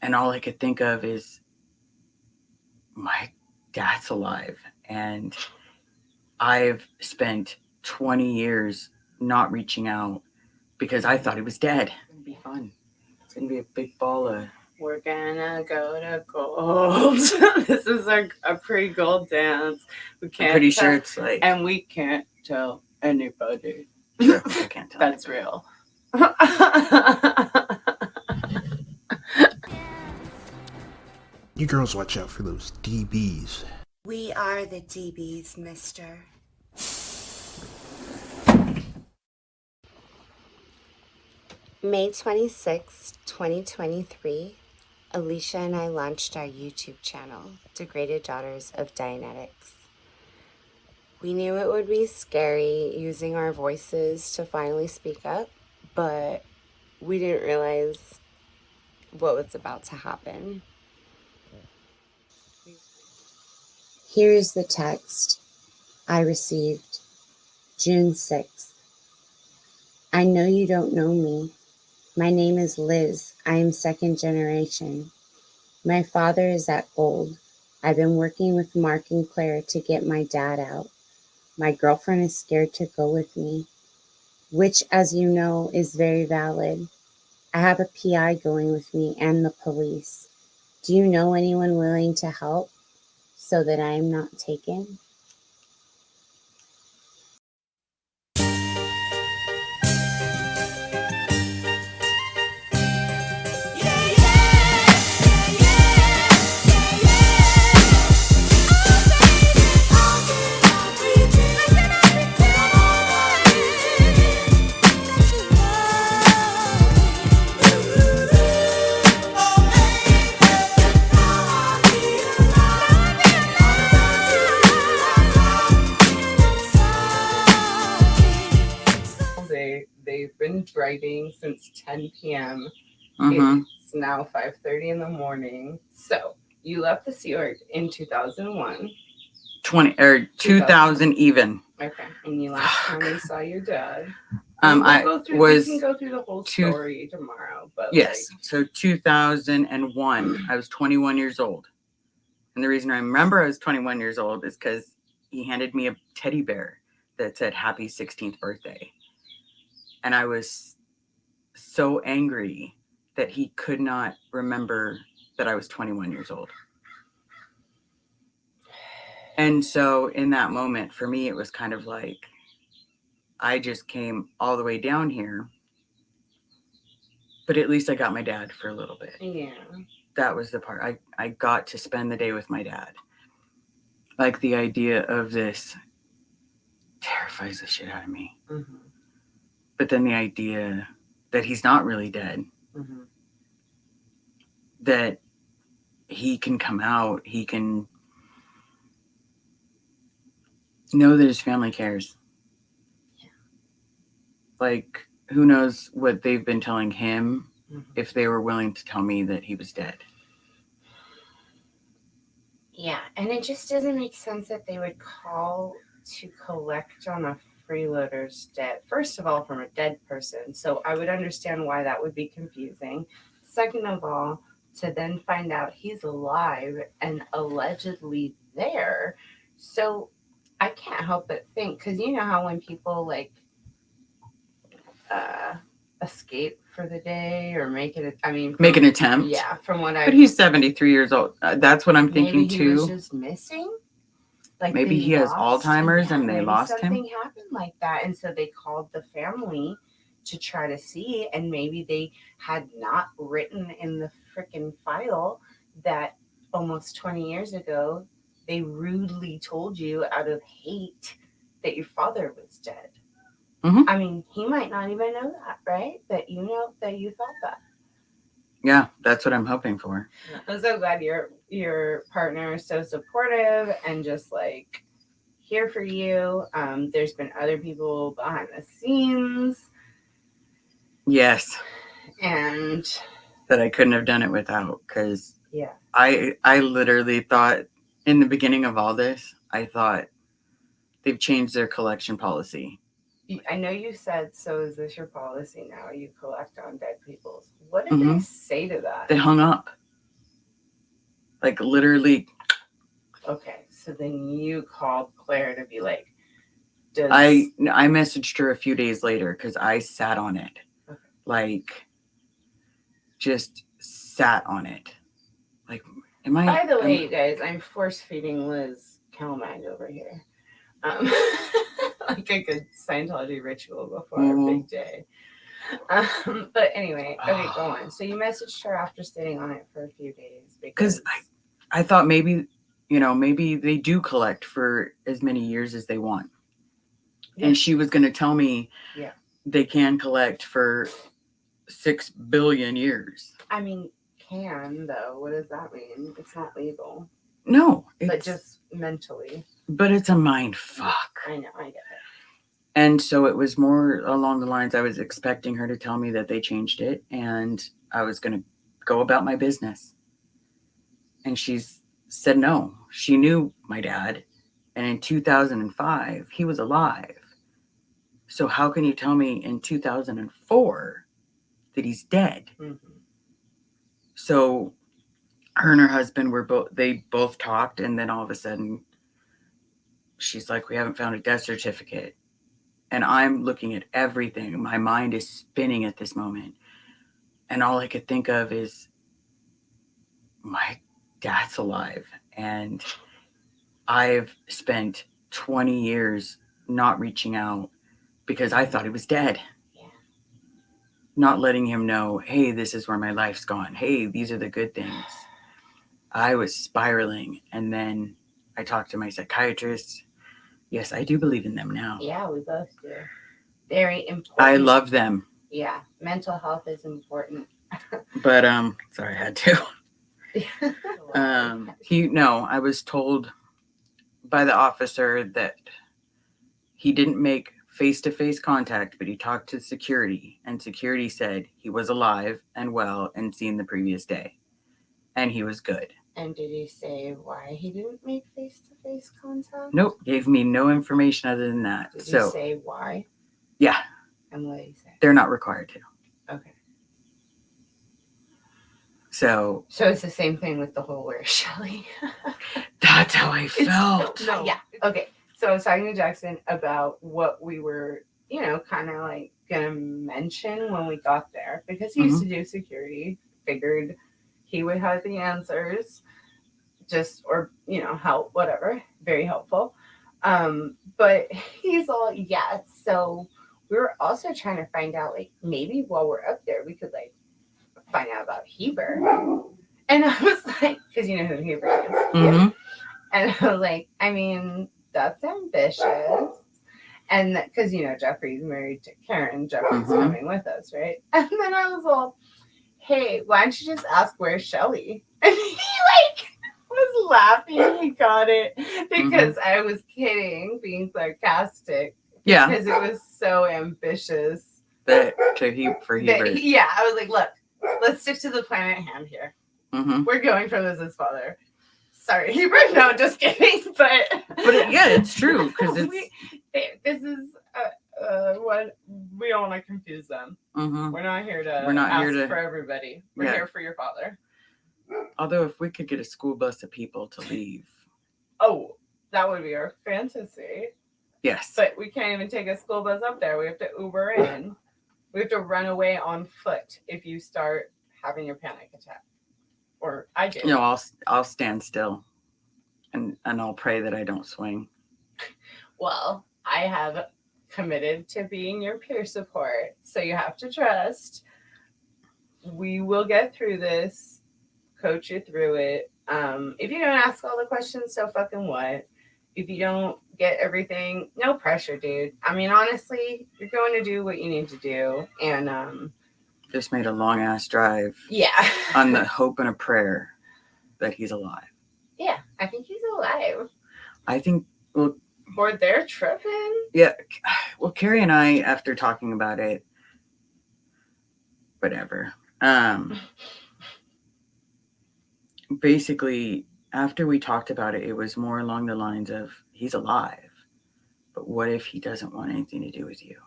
And all I could think of is, my dad's alive. And I've spent 20 years not reaching out because I thought he was dead. It's going to be fun. It's going to be a big ball of... We're gonna go to gold. This is a pre-gold dance. We can't. I'm pretty sure it's like... And we can't tell anybody. True, I can't tell. That's real. You girls watch out for those DBs. We are the DBs, mister. May 26, 2023, Alicia and I launched our YouTube channel, Degraded Daughters of Dianetics. We knew it would be scary using our voices to finally speak up, but we didn't realize what was about to happen. Here is the text I received June 6th. I know you don't know me. My name is Liz. I am second generation. My father is at Gold. I've been working with Mark and Claire to get my dad out. My girlfriend is scared to go with me, which, as you know, is very valid. I have a PI going with me and the police. Do you know anyone willing to help so that I am not taken? They've been driving since 10 p.m. Mm-hmm. It's now 5:30 in the morning. So you left the Sea Org in 2001. 2000 even. Okay. And you last time you saw your dad. We can go through the whole story tomorrow. But yes. So 2001, I was 21 years old. And the reason I remember I was 21 years old is because he handed me a teddy bear that said happy 16th birthday. And I was so angry that he could not remember that I was 21 years old. And so in that moment, for me, it was kind of like, I just came all the way down here, but at least I got my dad for a little bit. Yeah. That was the part. I got to spend the day with my dad. Like, the idea of this terrifies the shit out of me. Mm-hmm. But then the idea that he's not really dead, mm-hmm. that he can come out, he can know that his family cares. Yeah. Like, who knows what they've been telling him, mm-hmm. if they were willing to tell me that he was dead. Yeah, and it just doesn't make sense that they would call to collect on a freeloader's debt. First of all, from a dead person. So I would understand why that would be confusing. Second of all, to then find out he's alive and allegedly there. So I can't help but think, because you know how when people like escape for the day or make an attempt. Yeah, from what But he's 73 years old. That's what I'm thinking maybe too. He was just missing. Like maybe he has Alzheimer's and they lost him. Something happened like that, and so they called the family to try to see, and maybe they had not written in the freaking file that almost 20 years ago they rudely told you out of hate that your father was dead. Mm-hmm. I mean, he might not even know that, right? That you know that you thought that. Yeah, that's what I'm hoping for. I'm so glad your partner is so supportive and just like here for you. There's been other people behind the scenes. Yes. And that I couldn't have done it without, because yeah, I literally thought in the beginning of all this, I thought they've changed their collection policy. I know you said, so is this your policy now? You collect on dead people. What did they say to that? They hung up. Like literally, Okay, so then you called Claire to be like, does I messaged her a few days later because I sat on it. Okay. Like, just sat on it. Like, am I? By the way, you guys, I'm force feeding Liz Calmag over here. Like a good Scientology ritual before our big day. But anyway, okay, go on. So you messaged her after sitting on it for a few days Because I thought maybe, maybe they do collect for as many years as they want. Yeah. And she was going to tell me they can collect for 6 billion years. I mean, can though. What does that mean? It's not legal. No. But just mentally. But it's a mind fuck. I know, I get it. And so it was more along the lines, I was expecting her to tell me that they changed it and I was going to go about my business. And she said no. She knew my dad. And in 2005, he was alive. So how can you tell me in 2004 that he's dead? Mm-hmm. So her and her husband they both talked, and then all of a sudden she's like, we haven't found a death certificate. And I'm looking at everything. My mind is spinning at this moment. And all I could think of is my dad's alive. And I've spent 20 years not reaching out because I thought he was dead. Yeah. Not letting him know, hey, this is where my life's gone. Hey, these are the good things. I was spiraling. And then I talked to my psychiatrist. Yes, I do believe in them now. Yeah, we both do. Very important. I love them. Yeah, mental health is important. But sorry, I had to. I was told by the officer that he didn't make face-to-face contact, but he talked to security, and security said he was alive and well and seen the previous day, and he was good. And did he say why he didn't make face-to-face contact? Nope, gave me no information other than that. Did he say why? Yeah. And what did he say? They're not required to. Okay. So it's the same thing with the whole where's Shelly? That's how I felt. No. Yeah. Okay. So I was talking to Jackson about what we were, kind of like gonna mention when we got there, because he used to do security. Figured he would have the answers, help, whatever. Very helpful. But he's all, yeah. So we were also trying to find out, like, maybe while we're up there, we could like find out about Hubbard. And I was like, because you know who Hubbard is. Mm-hmm. And I was like, I mean, that's ambitious. And because, Jeffrey's married to Karen. Jeffrey's coming with us, right? And then I was all, hey, why don't you just ask where's Shelly? And he was laughing. He got it because I was kidding, being sarcastic. Yeah. Because it was so ambitious. For Hubbard. Yeah, I was like, look, let's stick to the plan at hand here. Mm-hmm. We're going for Liz's father. Sorry, Hubbard. No, just kidding. But it's true because this is what we don't want to confuse them. Mm-hmm. We're not here to for everybody. We're here for your father. Although, if we could get a school bus of people to leave, that would be our fantasy. Yes, but we can't even take a school bus up there. We have to Uber in. We have to run away on foot if you start having your panic attack. Or I do. No, I'll stand still, and I'll pray that I don't swing. Well, I have committed to being your peer support, so you have to trust. We will get through this, coach you through it. If you don't ask all the questions, so fucking what? If you don't get everything, no pressure, dude. I mean, honestly, you're going to do what you need to do, and just made a long ass drive. Yeah. On the hope and a prayer that he's alive. Yeah, I think he's alive. I think, well, or they're tripping. Yeah. Well, Carrie and I, after talking about it, whatever. Basically, after we talked about it, it was more along the lines of he's alive, but what if he doesn't want anything to do with you?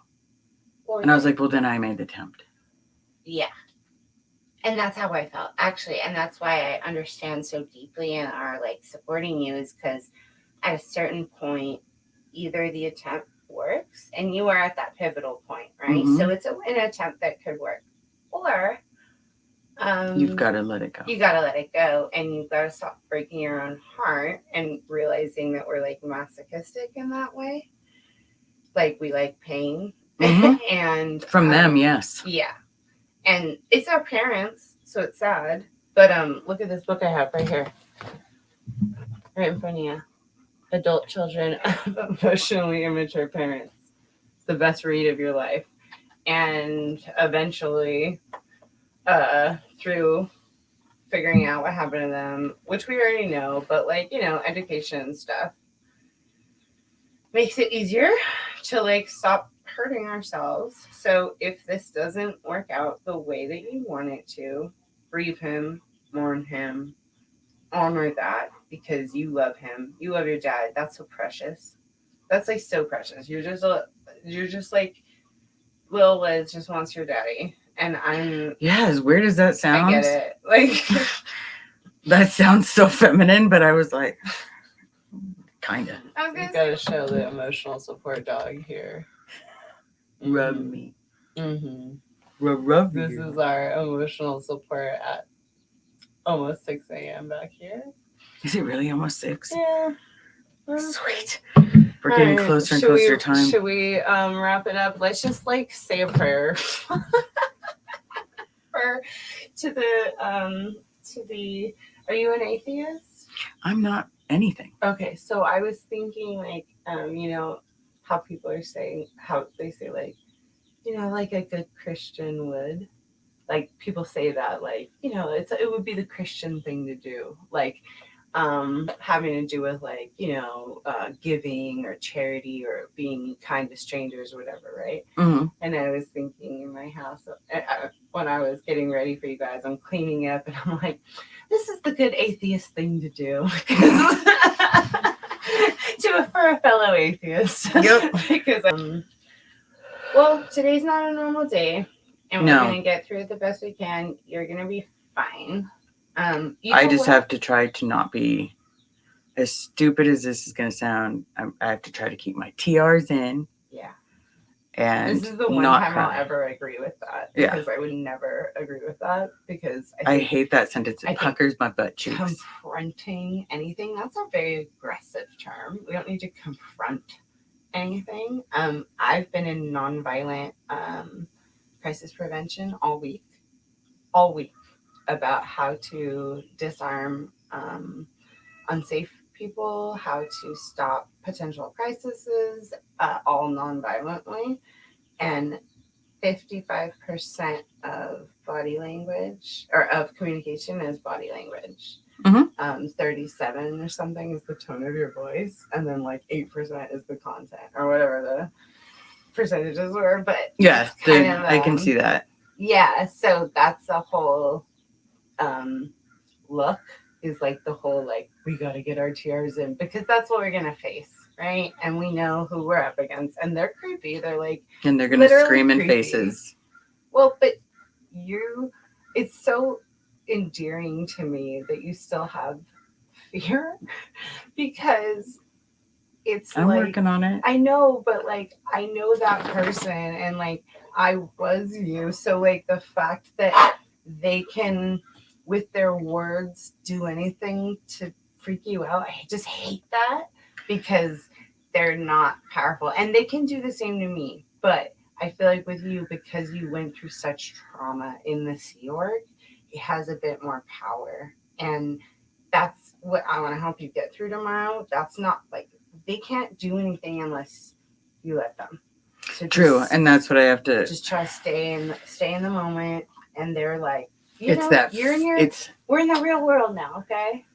And I was like, well, then I made the attempt. Yeah. And that's how I felt, actually. And that's why I understand so deeply and are like supporting you, is because at a certain point, either the attempt works and you are at that pivotal point, right? Mhm. So it's an attempt that could work. Or You've got to let it go. you got to let it go, and you've got to stop breaking your own heart and realizing that we're like masochistic in that way. Like we like pain. Mhm. And From them, yes. yeah. And it's our parents, so it's sad. But look at this book I have right here. Right in front of you. Adult Children of Emotionally Immature Parents. It's the best read of your life. And eventually, through figuring out what happened to them, which we already know, but like, you know, education and stuff, makes it easier to like stop hurting ourselves. So if this doesn't work out the way that you want it to, grieve him, mourn him, honor that, because you love him, you love your dad. That's so precious. That's like so precious. You're just like Lil Liz just wants your daddy, and I'm Yeah, as weird as that sounds. I get it. Like that sounds so feminine, but I was like, kinda. I was gonna gotta show the emotional support dog here. Rub me. Mm-hmm. Rub This you. is our emotional support at almost 6 a.m. back here. Is it really almost 6? Yeah. Sweet. We're getting closer and closer to time. Should we wrap it up? Let's just like say a prayer to the are you an atheist? I'm not anything. Okay, so I was thinking like you know how people are saying, how they say like, you know, like a good Christian would. Like people say that, like, you know, it would be the Christian thing to do, like having to do with like, you know, giving or charity or being kind to strangers or whatever, right? Mm-hmm. And I was thinking in my house when I was getting ready for you guys, I'm cleaning up and I'm like, this is the good atheist thing to do. For a fellow atheist. Yep. Because well, today's not a normal day, and we're gonna get through it the best we can. You're gonna be fine. I just have to try to not be, as stupid as this is gonna sound, I have to try to keep my TRs in. Yeah. And this is the one time I'll ever agree with that, because I would never agree with that, because I hate that sentence. It puckers my butt cheeks. Confronting anything, that's a very aggressive term. We don't need to confront anything. I've been in nonviolent crisis prevention all week about how to disarm unsafe people, how to stop potential crises, all non-violently. And 55% of body language or of communication is body language. Mm-hmm. 37 or something is the tone of your voice, and then like 8% is the content or whatever the percentages were. But yeah, I can see that. Yeah, so that's the whole look, is like the whole like, we got to get our TRs in, because that's what we're gonna face, right? And we know who we're up against, and they're creepy. They're like, and they're gonna scream in faces. Well, but it's so endearing to me that you still have fear, because I'm working on it. I know, but like, I know that person, and like, I was you. So like, the fact that they can, with their words, do anything to freak you out, I just hate that, because they're not powerful, and they can do the same to me. But I feel like with you, because you went through such trauma in the Sea Org, it has a bit more power, and that's what I want to help you get through tomorrow. That's not like, they can't do anything unless you let them. So true, and that's what I have to just try to stay in the moment. And they're like, we're in the real world now, okay?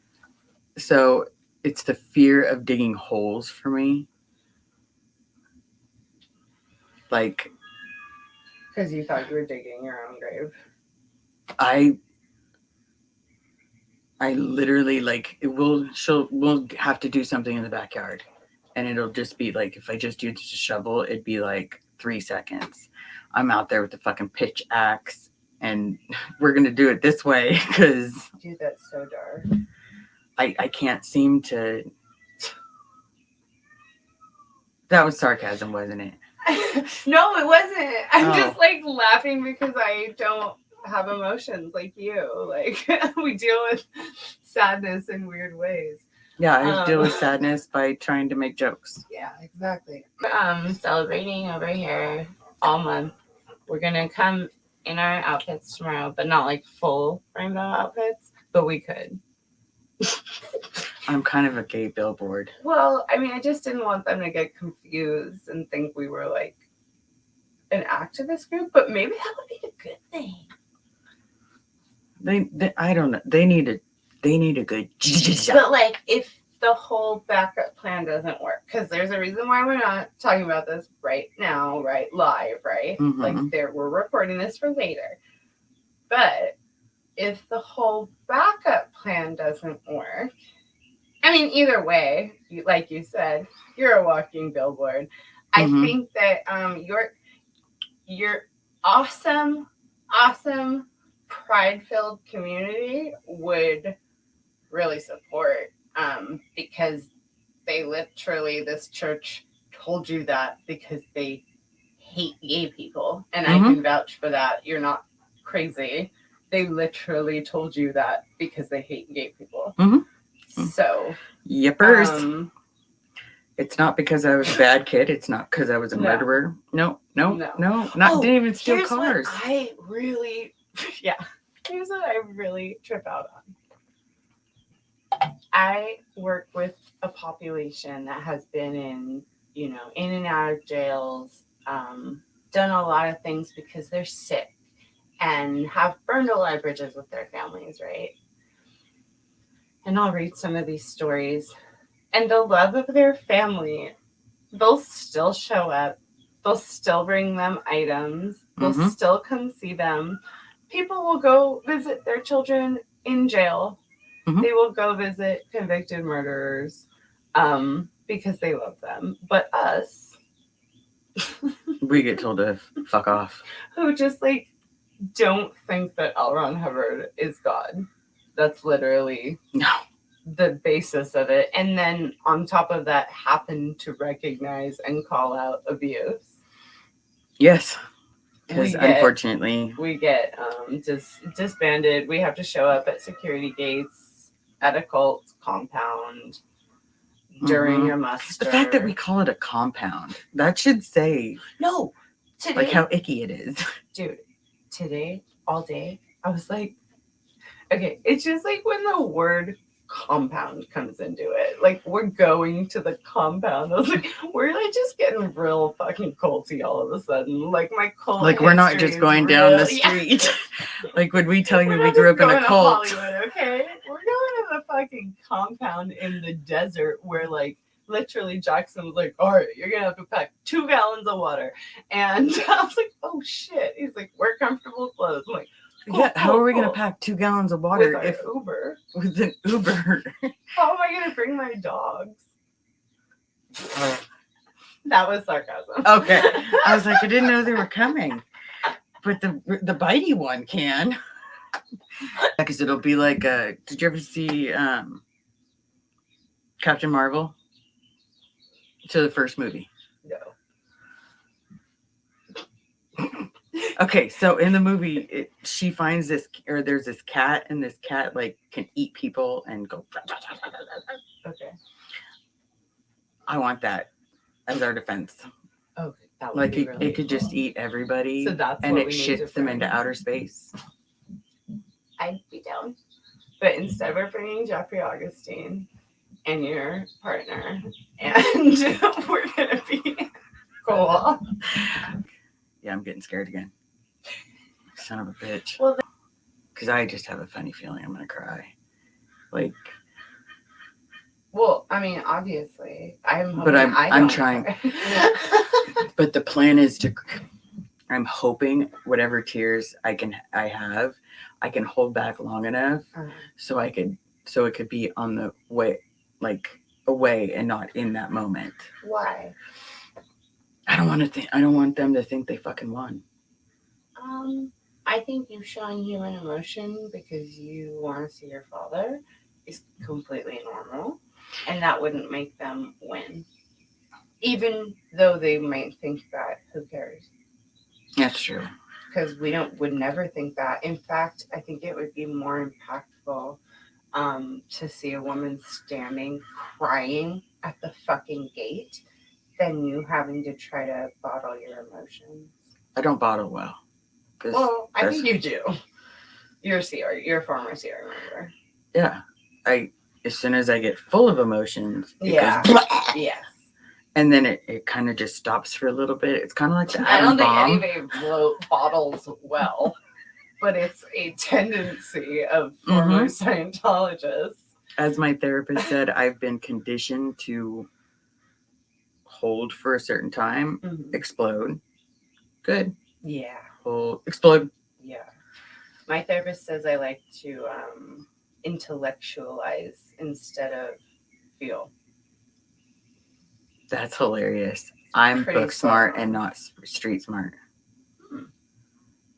So it's the fear of digging holes for me. Like, because you thought you were digging your own grave. I literally, like, we'll have to do something in the backyard, and it'll just be like, if I just use a shovel, it'd be like 3 seconds. I'm out there with the fucking pitch axe, and we're going to do it this way because Dude, that's so dark. I can't seem to. That was sarcasm, wasn't it? No, it wasn't. I'm Oh. just like laughing because I don't have emotions like you. Like we deal with sadness in weird ways. Yeah, I deal with sadness by trying to make jokes. Yeah, exactly. Celebrating over here all month. We're gonna come in our outfits tomorrow, but not like full rainbow outfits, but we could. I'm kind of a gay billboard. Well, I mean, I just didn't want them to get confused and think we were like an activist group, but maybe that would be a good thing. They I don't know. They need a good. But like, if the whole backup plan doesn't work, because there's a reason why we're not talking about this right now, right, live, right? Mhm. Like, we're recording this for later. But if the whole backup plan doesn't work, I mean, either way, like you said, you're a walking billboard. I Mhm. think that your awesome, pride-filled community would really support, because they literally, this church told you that because they hate gay people, and I can vouch for that. You're not crazy. They literally told you that because they hate gay people. So Yippers. It's not because I was a bad kid. It's not because I was a murderer. No. Didn't even steal cars. What I really, here's what I really trip out on. I work with a population that has been in and out of jails, done a lot of things because they're sick and have burned a lot of bridges with their families, right? And I'll read some of these stories. And the love of their family, they'll still show up. They'll still bring them items. They'll still come see them. People will go visit their children in jail. They will go visit convicted murderers because they love them. But us, we get told to fuck off. Who just like don't think that L. Ron Hubbard is God. That's literally the basis of it. And then on top of that, happen to recognize and call out abuse. Yes. Because unfortunately we get disbanded. We have to show up at security gates at a cult compound during a muster. The fact that we call it a compound, that should say today, like how icky it is. Dude, today, all day, I was like, okay, it's just like when the word compound comes into it. Like, we're going to the compound. I was like, we're like just getting real fucking culty all of a sudden. Like, my cult. Like, we're not just going down the street. Yeah. Like, when we tell you we grew up in a cult. Hollywood, okay? We're going to the fucking compound in the desert where, like, literally Jackson was like, all right, you're going to have to pack 2 gallons of water. And I was like, oh, shit. He's like, wear comfortable clothes. I'm like, cool, how are we going to pack 2 gallons of water with an Uber? How am I going to bring my dogs? That was sarcasm. Okay. I was like, I didn't know they were coming. But the bitey one can. Because it'll be like, did you ever see Captain Marvel? To the first movie? No. Okay, so in the movie, she finds there's this cat, and this cat like can eat people and go. Okay. I want that as our defense. Okay, that would like be really it could just eat everybody, so that's and what it shits them into outer space. I'd be down, but instead we're bringing Jeffrey Augustine and your partner, and we're gonna be cool. Yeah, I'm getting scared again. Son of a bitch. Well, because I just have a funny feeling I'm gonna cry. Like. Well, I mean, obviously, I'm trying. But the plan is I'm hoping whatever tears I can hold back long enough so it could be on the way, like away and not in that moment. Why? I don't want them to think they fucking won. I think you showing human emotion because you want to see your father is completely normal, and that wouldn't make them win. Even though they might think that, who cares? That's true. Because would never think that. In fact, I think it would be more impactful to see a woman standing crying at the fucking gate than you having to try to bottle your emotions. I don't bottle well. Well, I think you do. You're a CR. You're a former CR member. Yeah. As soon as I get full of emotions, it Yeah. goes, Yes. and then it kind of just stops for a little bit. It's kind of like the I don't atom bomb. think anybody bottles well, but it's a tendency of former Scientologists. As my therapist said, I've been conditioned to hold for a certain time, explode. Good. Yeah. Hold, explode. Yeah. My therapist says I like to intellectualize instead of feel. That's hilarious. I'm Pretty book smart fun. and not street smart.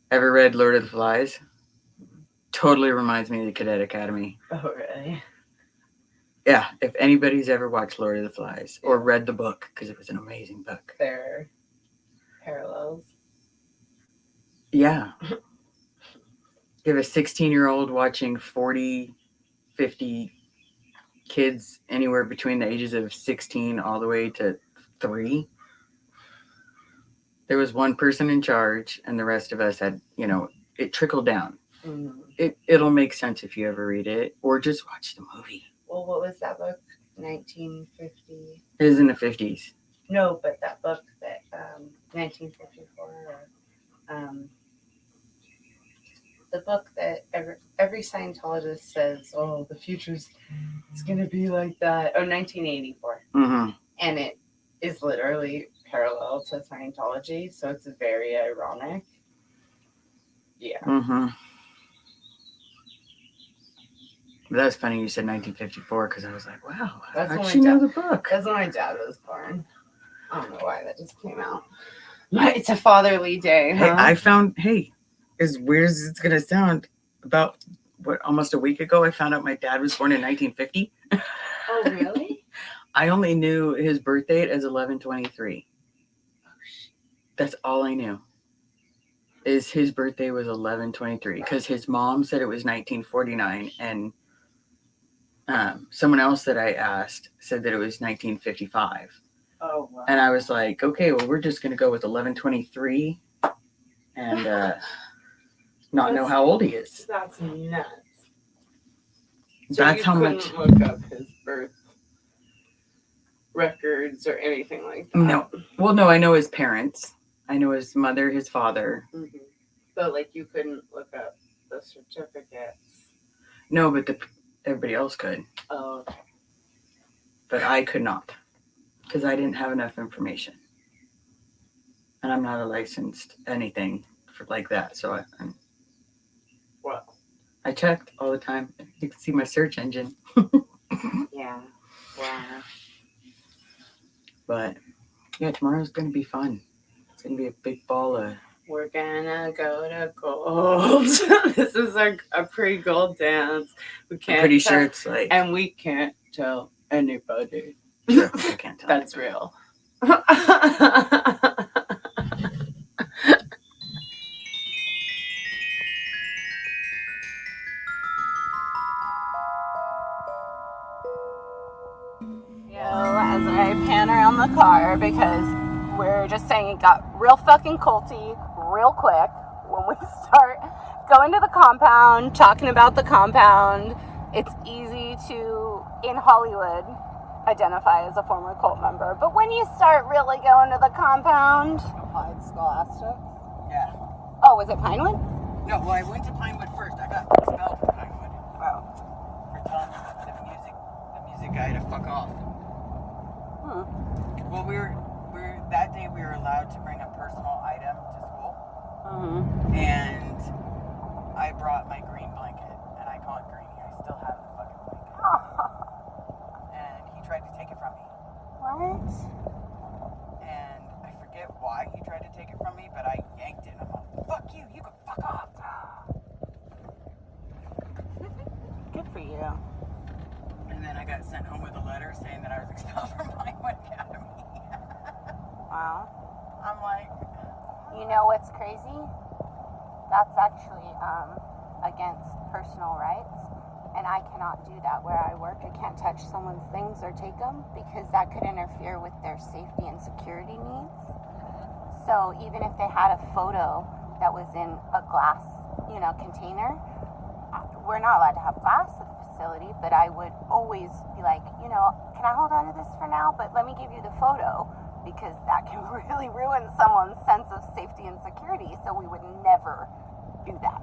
Ever read Lord of the Flies? Totally reminds me of the Cadet Academy. Oh, really? Yeah, if anybody's ever watched Lord of the Flies or read the book, because it was an amazing book. There are parallels. Yeah. You have a 16-year-old watching 40, 50 kids anywhere between the ages of 16 all the way to 3. There was one person in charge, and the rest of us had, it trickled down. It'll make sense if you ever read it, or just watch the movie. Well, what was that book? 1950? It was in the 50s. No, but that book that 1954. The book that every Scientologist says, "Oh, the future's it's gonna be like that." Oh, 1984. And it is literally parallel to Scientology, so it's very ironic. Yeah. But that was funny you said 1954 because I was like, wow, That's how'd when she know the book? That's when my dad was born. I don't know why that just came out. But it's a fatherly day, huh? Hey, I found, as weird as it's going to sound, about, almost a week ago, I found out my dad was born in 1950. Oh, really? I only knew his birth date as 11/23. That's all I knew. Is his birthday was 11/23 because his mom said it was 1949 and someone else that I asked said that it was 1955. Oh, wow. And I was like, okay, well, we're just going to go with 11/23 and not know how old he is. That's nuts. That's how much. You couldn't look up his birth records or anything like that. No. Well, no, I know his parents. I know his mother, his father. But, you couldn't look up the certificates. No, but everybody else could. Oh, okay. But I could not because I didn't have enough information. And I'm not a licensed anything like that. So I checked all the time. You can see my search engine. Yeah. Wow. But, yeah, tomorrow's going to be fun. It's going to be a big ball of... We're gonna go to gold. This is a pre-gold dance. We can't. I'm pretty sure it's like... And we can't tell anybody. Sure, I can't tell. That's real. As I pan around the car because we're just saying it got real fucking culty real quick when we start going to the compound, talking about the compound. It's easy to, in Hollywood, identify as a former cult member. But when you start really going to the compound... Applied Scholastic? Yeah. Oh, was it Pinewood? No, well, I went to Pinewood first. I got expelled from Pinewood. Oh. For telling the music guy to fuck off. Well, that day we were allowed to bring a personal item to school. And I brought my green blanket, and I call it Greenie. I still have the fucking blanket. And he tried to take it from me. What? And I forget why he tried to take it from me, but I yanked it. I'm like, fuck you, you can fuck off. you. And then I got sent home with a letter saying that I was expelled from Hollywood Academy. Wow. I'm like, You know what's crazy? That's actually against personal rights. And I cannot do that where I work. I can't touch someone's things or take them because that could interfere with their safety and security needs. So even if they had a photo that was in a glass, container, we're not allowed to have glass at the facility, but I would always be like, can I hold on to this for now? But let me give you the photo because that can really ruin someone's sense of safety and security. So we would never do that.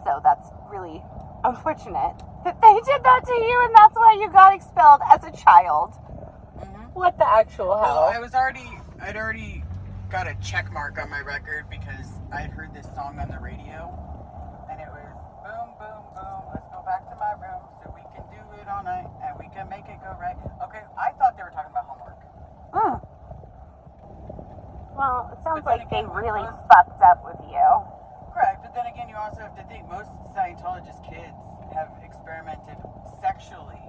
So that's really unfortunate that they did that to you, and that's why you got expelled as a child. What the actual hell? well, I'd already got a check mark on my record because I'd heard this song on the radio, and it was boom, boom, boom, let's go back to my room so we can do it all night and we can make it go right. Okay, I thought they were talking about homework. Oh. Well, it sounds But then like they again, really most- fucked up with you. Correct, but then again, you also have to think most Scientologist kids have experimented sexually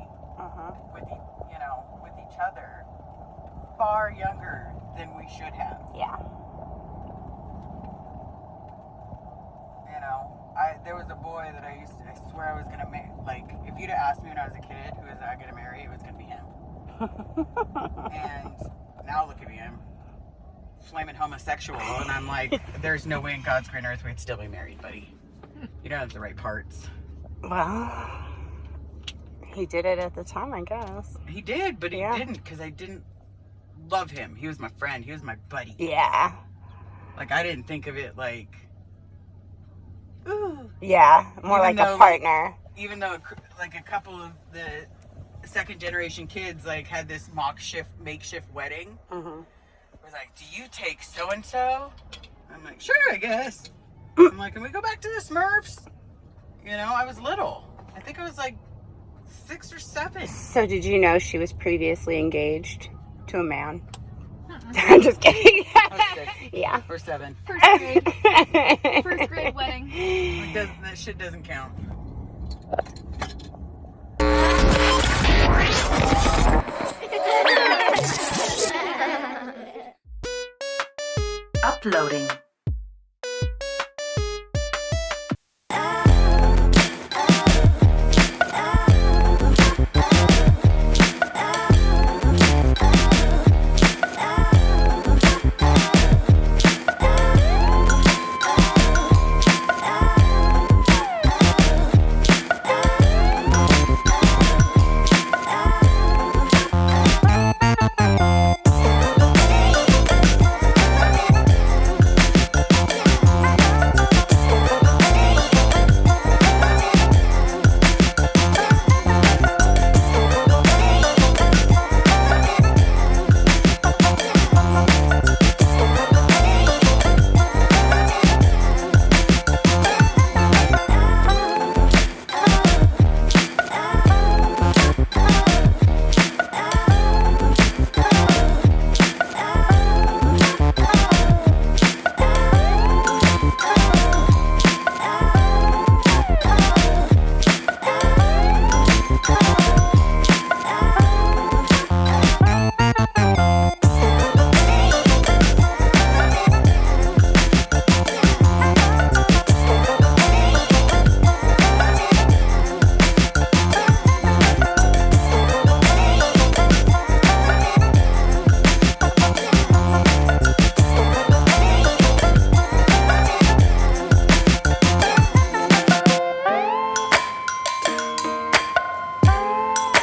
with each other far younger than we should have. Yeah. There was a boy that I swear I was gonna marry. Like, if you'd have asked me when I was a kid who was I gonna marry, it was gonna be him. And now look at me, I'm flaming homosexual, and I'm like, there's no way in God's green earth we'd still be married, buddy. You don't have the right parts. Well, he did it at the time, I guess. He did, but he Yeah. didn't because I didn't love him. He was my friend. He was my buddy. Yeah. Like, I didn't think of it like, ooh. Yeah. More Even like a though, partner. Even though, like, a couple of the second generation kids, like, had this makeshift wedding. Mm-hmm. It was like, do you take so-and-so? I'm like, sure, I guess. I'm like, can we go back to the Smurfs? I was little. I think I was like 6 or 7. So did you know she was previously engaged to a man? I'm just kidding. I was 6 Yeah. or 7. First grade wedding. That shit doesn't count.